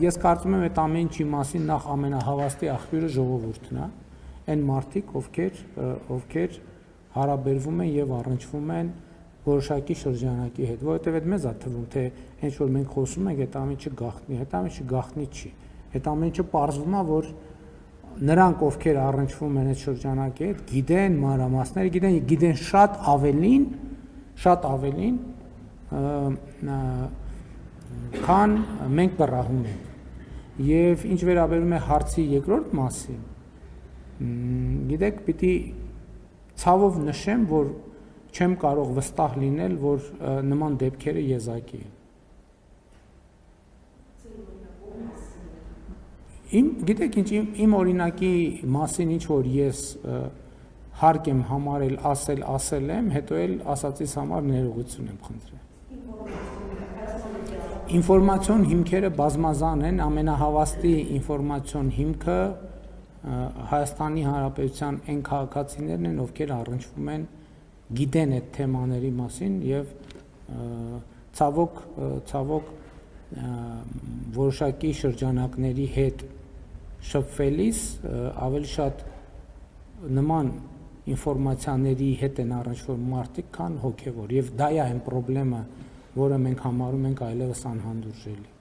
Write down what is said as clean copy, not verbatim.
ես կարծում եմ այդ ամեն ինչի մասին նախ ամենահավաստի աղբյուրը ժողովուրդն է, այն մարդիկ, ովքեր հարաբերվում են եւ առնչվում են որոշակի շրջանակի հետ, որովհետեւ այդ մեզ է թվում, թե ինչ որ մենք խոսում ենք, այդ ամեն ինչը գաղտնի, այդ ամեն ինչը գաղտնի չի։ Այդ ամեն ինչը պարզվում է, որ նրանք, ովքեր առնչվում են այդ շրջանակի հետ, գիտեն մանրամասները, գիտեն շատ ավելին, քան մենք կռահում ենք։ Եվ ինչ վերաբերում է հարցի երկրորդ մասին, գիտեք, պիտի ցավով նշեմ, որ չեմ կարող վստահ լինել, որ նման դեպքերը եզակի են։ Գիտեք ինչ, իմ օրինակի մասին ինչ որ ես հարկ եմ համարել ասել եմ, հետո էլ ասածից համար ներողություն եմ խնդրել։ Ինֆորմացիոն հիմքերը բազմազան են, ամենահավաստի ինֆորմացիոն հիմքը Հայաստանի Հանրապետության այն քաղաքացիներն են, ովքեր առնչվում են, գիտեն այդ թեմաների մասին եւ ցավոք որոշակի շրջանակների հետ շփվելիս ավելի շատ նման ինֆորմացիաների հետ են առնչվում մարդիկ, քան հոգևոր, եւ դա է այն խնդրեմը, որը մենք համարում ենք այլևս անհանդուրժելի։